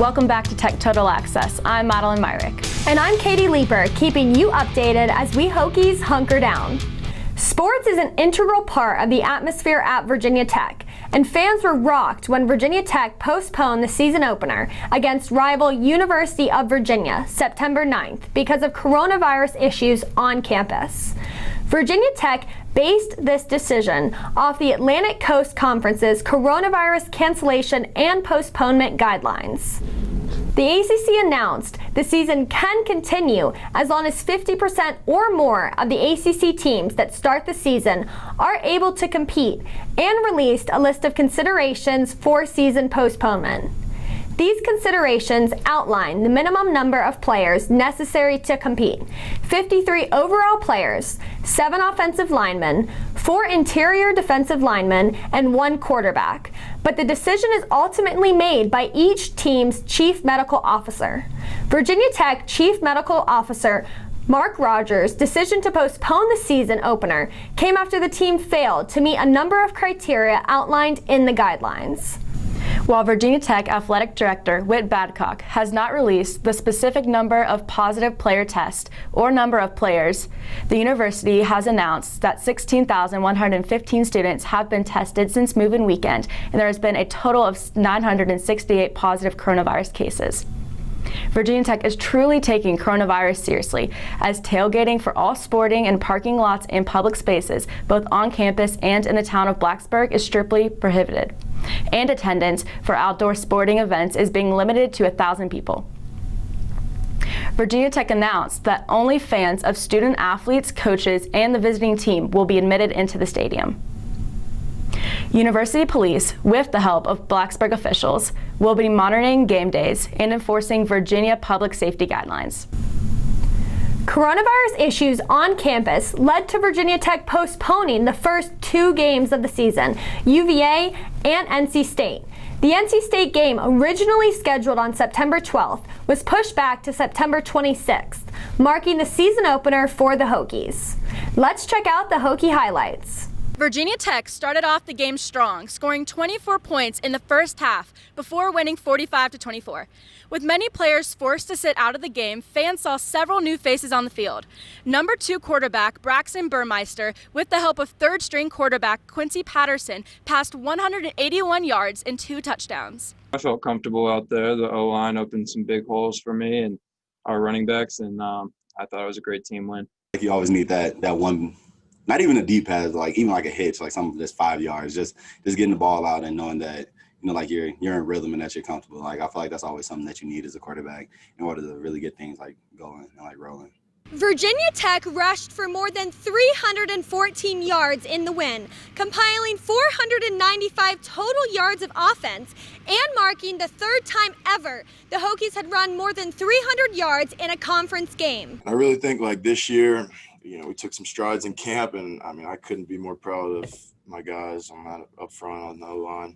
Welcome back to Tech Total Access. I'm Madeline Myrick. And I'm Katie Leeper, keeping you updated as we Hokies hunker down. Sports is an integral part of the atmosphere at Virginia Tech, and fans were rocked when Virginia Tech postponed the season opener against rival University of Virginia September 9th because of coronavirus issues on campus. Virginia Tech based this decision off the Atlantic Coast Conference's coronavirus cancellation and postponement guidelines. The ACC announced the season can continue as long as 50% or more of the ACC teams that start the season are able to compete, and released a list of considerations for season postponement. These considerations outline the minimum number of players necessary to compete: 53 overall players, 7 offensive linemen, 4 interior defensive linemen, and 1 quarterback. But the decision is ultimately made by each team's chief medical officer. Virginia Tech Chief Medical Officer Mark Rogers' decision to postpone the season opener came after the team failed to meet a number of criteria outlined in the guidelines. While Virginia Tech Athletic Director Whit Badcock has not released the specific number of positive player tests or number of players, the university has announced that 16,115 students have been tested since move-in weekend, and there has been a total of 968 positive coronavirus cases. Virginia Tech is truly taking coronavirus seriously, as tailgating for all sporting and parking lots and public spaces, both on campus and in the town of Blacksburg, is strictly prohibited, and attendance for outdoor sporting events is being limited to 1,000 people. Virginia Tech announced that only fans of student athletes, coaches, and the visiting team will be admitted into the stadium. University police, with the help of Blacksburg officials, will be monitoring game days and enforcing Virginia public safety guidelines. Coronavirus issues on campus led to Virginia Tech postponing the first 2 games of the season, UVA and NC State. The NC State game, originally scheduled on September 12th, was pushed back to September 26th, marking the season opener for the Hokies. Let's check out the Hokie highlights. Virginia Tech started off the game strong, scoring 24 points in the first half before winning 45-24. With many players forced to sit out of the game, fans saw several new faces on the field. Number 2 quarterback Braxton Burmeister, with the help of 3rd-string quarterback Quincy Patterson, passed 181 yards and 2 touchdowns. I felt comfortable out there. The O-line opened some big holes for me and our running backs, and I thought it was a great team win. You always need that one. Not even a deep pass, like even like a hitch, like something that's 5 yards, just getting the ball out and knowing that, like you're in rhythm and that you're comfortable. Like I feel like that's always something that you need as a quarterback in order to really get things like going and like rolling. Virginia Tech rushed for more than 314 yards in the win, compiling 495 total yards of offense and marking the 3rd time ever the Hokies had run more than 300 yards in a conference game. I really think like this year, we took some strides in camp, and I couldn't be more proud of my guys on that up front on the O-line.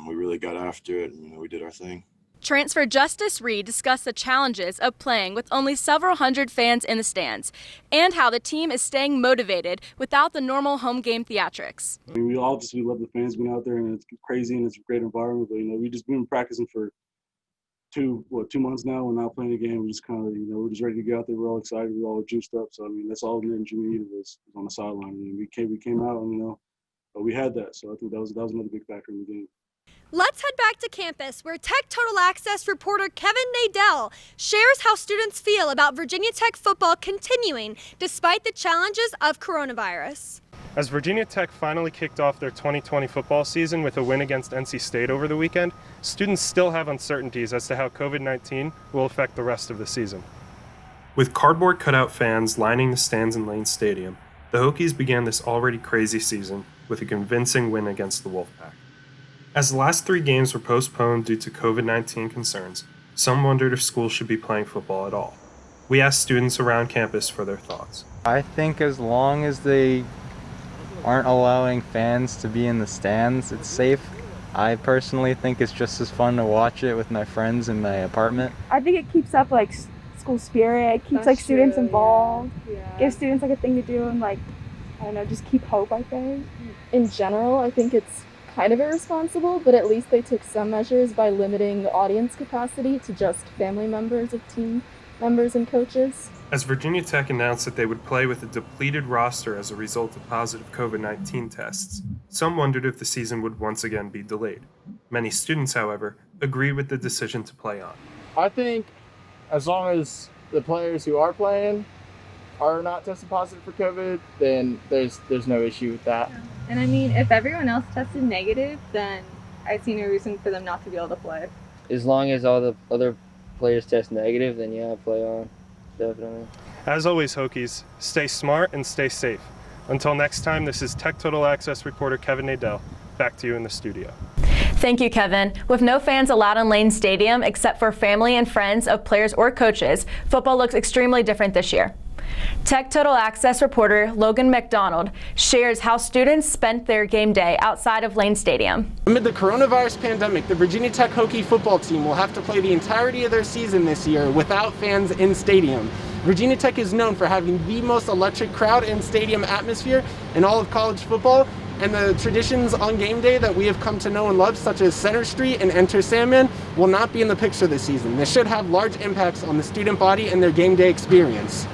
We really got after it, and we did our thing. Transfer Justus Reed discussed the challenges of playing with only several hundred fans in the stands, and how the team is staying motivated without the normal home game theatrics. We love the fans being out there, and it's crazy and it's a great environment. But we've just been practicing for 2 months now. We're not playing a game. We just kind of, we're just ready to get out there. We're all excited. We're all juiced up. So that's all the energy we needed was on the sideline. We came out, and but we had that. So I think that was another big factor in the game. Let's head back to campus, where Tech Total Access reporter Kevin Nadell shares how students feel about Virginia Tech football continuing despite the challenges of coronavirus. As Virginia Tech finally kicked off their 2020 football season with a win against NC State over the weekend, students still have uncertainties as to how COVID-19 will affect the rest of the season. With cardboard cutout fans lining the stands in Lane Stadium, the Hokies began this already crazy season with a convincing win against the Wolfpack. As the last 3 games were postponed due to COVID-19 concerns, some wondered if schools should be playing football at all. We asked students around campus for their thoughts. I think as long as they aren't allowing fans to be in the stands, it's safe. I personally think it's just as fun to watch it with my friends in my apartment. I think it keeps up school spirit, it keeps students involved, gives students a thing to do, and just keep hope, I think. In general, I think it's kind of irresponsible, but at least they took some measures by limiting the audience capacity to just family members of team members and coaches. As Virginia Tech announced that they would play with a depleted roster as a result of positive COVID-19 tests, some wondered if the season would once again be delayed. Many students, however, agree with the decision to play on. I think as long as the players who are playing are not tested positive for COVID, then there's no issue with that. Yeah. And I mean, if everyone else tested negative, then I see no reason for them not to be able to play. As long as all the other players test negative, then yeah, play on. Definitely. As always, Hokies, stay smart and stay safe. Until next time, this is Tech Total Access reporter Kevin Nadell. Back to you in the studio. Thank you, Kevin. With no fans allowed in Lane Stadium except for family and friends of players or coaches, football looks extremely different this year. Tech Total Access reporter Logan McDonald shares how students spent their game day outside of Lane Stadium. Amid the coronavirus pandemic, the Virginia Tech Hokie football team will have to play the entirety of their season this year without fans in stadium. Virginia Tech is known for having the most electric crowd and stadium atmosphere in all of college football, and the traditions on game day that we have come to know and love, such as Center Street and Enter Sandman, will not be in the picture this season. This should have large impacts on the student body and their game day experience.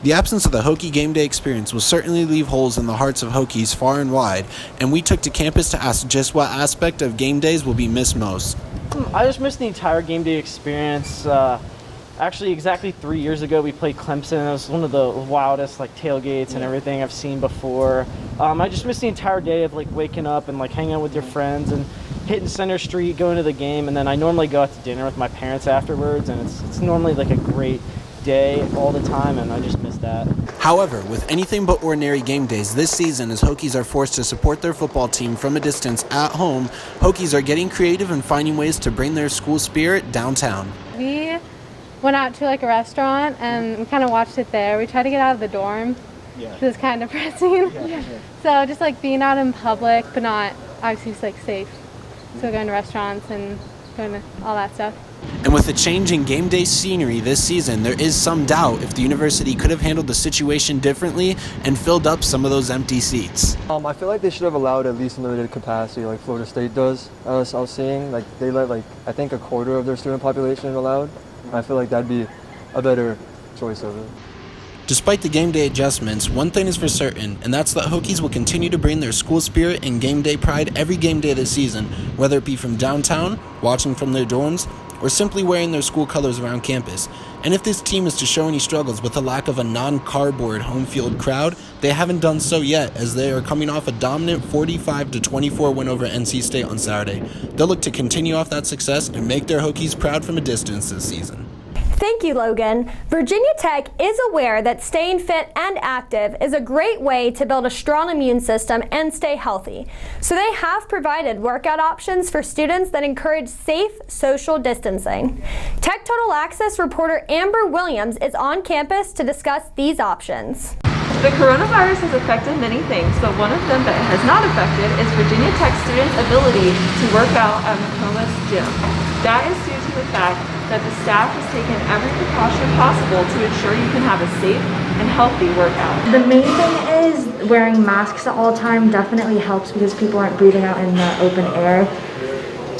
The absence of the Hokie game day experience will certainly leave holes in the hearts of Hokies far and wide, and we took to campus to ask just what aspect of game days will be missed most. I just missed the entire game day experience. Actually, exactly 3 years ago, we played Clemson. It was one of the wildest tailgates and everything I've seen before. I just missed the entire day of waking up and hanging out with your friends and hitting Center Street, going to the game, and then I normally go out to dinner with my parents afterwards, and it's normally a great day all the time, and I just missed that. However, with anything but ordinary game days this season, as Hokies are forced to support their football team from a distance at home, Hokies are getting creative and finding ways to bring their school spirit downtown. We went out to a restaurant and we kind of watched it there. We tried to get out of the dorm. Yeah. It was kind of depressing. Yeah. So just being out in public, but not obviously safe. So going to restaurants and going to all that stuff. And with the change in game day scenery this season, there is some doubt if the university could have handled the situation differently and filled up some of those empty seats. I feel like they should have allowed at least limited capacity like Florida State does. I was seeing they let I think a quarter of their student population allowed. I feel like that'd be a better choice of it. Despite the game day adjustments, one thing is for certain, and that's that Hokies will continue to bring their school spirit and game day pride every game day this season, whether it be from downtown, watching from their dorms, or simply wearing their school colors around campus. And if this team is to show any struggles with the lack of a non-cardboard home field crowd, they haven't done so yet, as they are coming off a dominant 45-24 win over NC State on Saturday. They'll look to continue off that success and make their Hokies proud from a distance this season. Thank you, Logan. Virginia Tech is aware that staying fit and active is a great way to build a strong immune system and stay healthy. So they have provided workout options for students that encourage safe social distancing. Tech Total Access reporter Amber Williams is on campus to discuss these options. The coronavirus has affected many things, but one of them that it has not affected is Virginia Tech students' ability to work out at Macoma's gym. That is due to the fact that the staff has taken every precaution possible to ensure you can have a safe and healthy workout. The main thing is wearing masks at all time definitely helps because people aren't breathing out in the open air.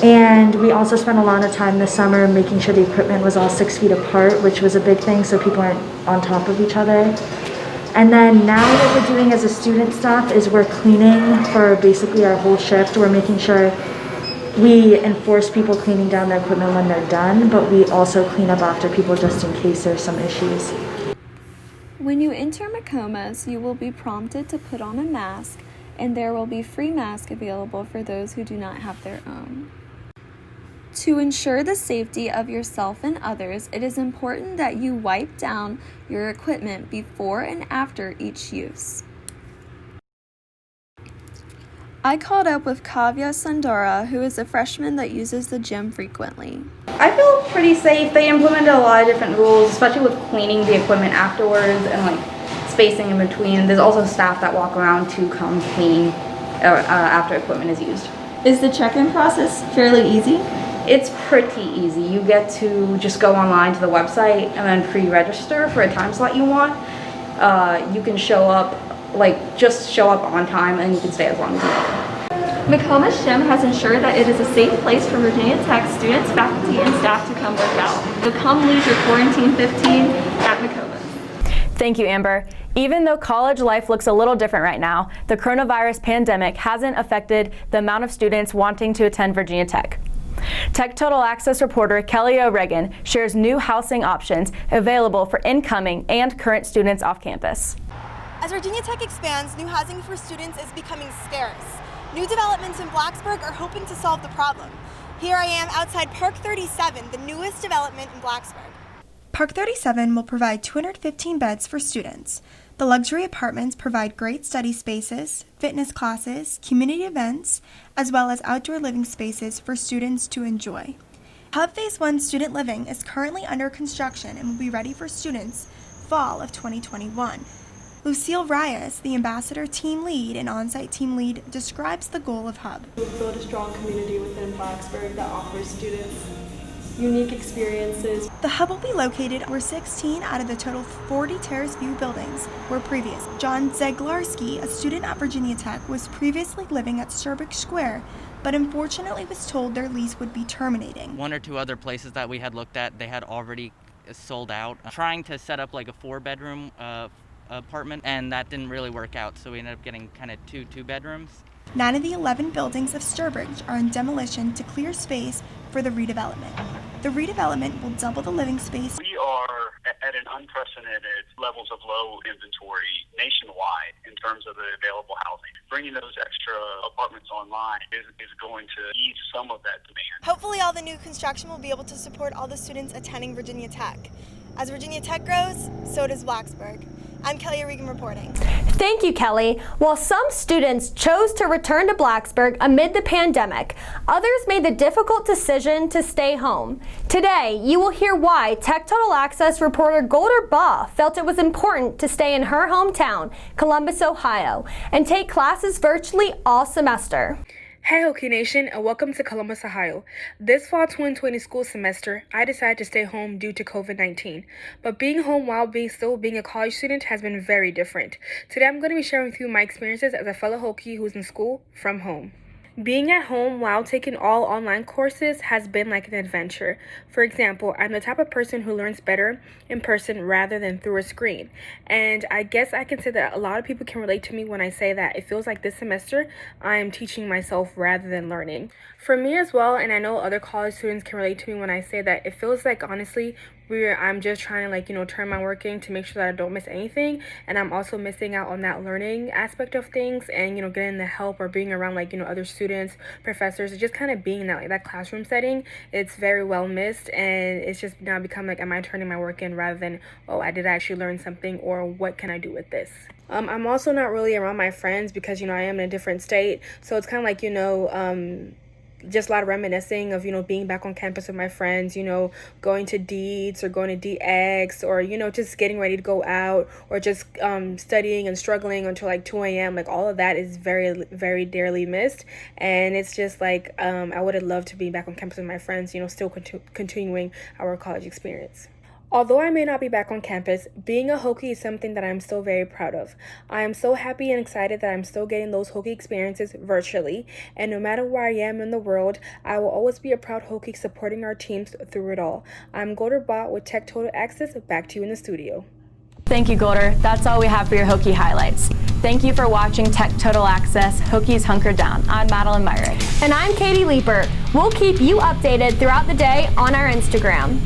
And we also spent a lot of time this summer making sure the equipment was all 6 feet apart, which was a big thing so people aren't on top of each other. And then now what we're doing as a student staff is we're cleaning for basically our whole shift. We're making sure we enforce people cleaning down their equipment when they're done, but we also clean up after people just in case there's some issues. When you enter Macoma's, you will be prompted to put on a mask, and there will be free masks available for those who do not have their own. To ensure the safety of yourself and others, it is important that you wipe down your equipment before and after each use. I called up with Kavya Sundarapandian, who is a freshman that uses the gym frequently. I feel pretty safe. They implemented a lot of different rules, especially with cleaning the equipment afterwards and spacing in between. There's also staff that walk around to come clean after equipment is used. Is the check-in process fairly easy? It's pretty easy. You get to just go online to the website and then pre-register for a time slot you want. You can show up, just show up on time and you can stay as long as you want. Macoma's gym has ensured that it is a safe place for Virginia Tech students, faculty, and staff to come work out. So come lose your quarantine 15 at Macoma's. Thank you, Amber. Even though college life looks a little different right now, the coronavirus pandemic hasn't affected the amount of students wanting to attend Virginia Tech. Tech Total Access reporter Kelly O'Regan shares new housing options available for incoming and current students off campus. As Virginia Tech expands, new housing for students is becoming scarce. New developments in Blacksburg are hoping to solve the problem. Here I am outside Park 37, the newest development in Blacksburg. Park 37 will provide 215 beds for students. The luxury apartments provide great study spaces, fitness classes, community events, as well as outdoor living spaces for students to enjoy. Hub Phase 1 student living is currently under construction and will be ready for students fall of 2021. Lucille Reyes, the ambassador team lead and on-site team lead, describes the goal of Hub. We build a strong community within Blacksburg that offers students unique experiences. The Hub will be located where 16 out of the total 40 Terrace View buildings were previous. John Zeglarski, a student at Virginia Tech, was previously living at Sturbridge Square, but unfortunately was told their lease would be terminating. One or two other places that we had looked at, they had already sold out. Trying to set up like a 4-bedroom apartment, and that didn't really work out, so we ended up getting kind of two bedrooms. 9 of the 11 buildings of Sturbridge are in demolition to clear space for the redevelopment. The redevelopment will double the living space. We are at an unprecedented levels of low inventory nationwide in terms of the available housing. Bringing those extra apartments online is going to ease some of that demand. Hopefully all the new construction will be able to support all the students attending Virginia Tech. As Virginia Tech grows, so does Blacksburg. I'm Kelly O'Regan reporting. Thank you, Kelly. While some students chose to return to Blacksburg amid the pandemic, others made the difficult decision to stay home. Today, you will hear why Tech Total Access reporter Golder Baugh felt it was important to stay in her hometown, Columbus, Ohio, and take classes virtually all semester. Hey Hokie Nation, and welcome to Columbus, Ohio. This fall 2020 school semester, I decided to stay home due to COVID-19. But being home while still being a college student has been very different. Today I'm going to be sharing with you my experiences as a fellow Hokie who's in school from home. Being at home while taking all online courses has been like an adventure. For example, I'm the type of person who learns better in person rather than through a screen. And I guess I can say that a lot of people can relate to me when I say that it feels like this semester I am teaching myself rather than learning. For me as well, and I know other college students can relate to me when I say that it feels like honestly I'm just trying to turn my work in to make sure that I don't miss anything, and I'm also missing out on that learning aspect of things and getting the help or being around other students, professors, just kind of being in that classroom setting. It's very well missed, and it's just now become am I turning my work in rather than I did actually learn something, or what can I do with this. I'm also not really around my friends because I am in a different state, so it's kind of just a lot of reminiscing of, being back on campus with my friends, going to Deeds or going to DX or, just getting ready to go out or just studying and struggling until 2 a.m. All of that is very, very dearly missed. And it's just I would have loved to be back on campus with my friends, still continuing our college experience. Although I may not be back on campus, being a Hokie is something that I'm still very proud of. I am so happy and excited that I'm still getting those Hokie experiences virtually, and no matter where I am in the world, I will always be a proud Hokie supporting our teams through it all. I'm Golder Baugh with Tech Total Access. Back to you in the studio. Thank you, Golder. That's all we have for your Hokie highlights. Thank you for watching Tech Total Access Hokies Hunker Down. I'm Madeline Myrick. And I'm Katie Leeper. We'll keep you updated throughout the day on our Instagram.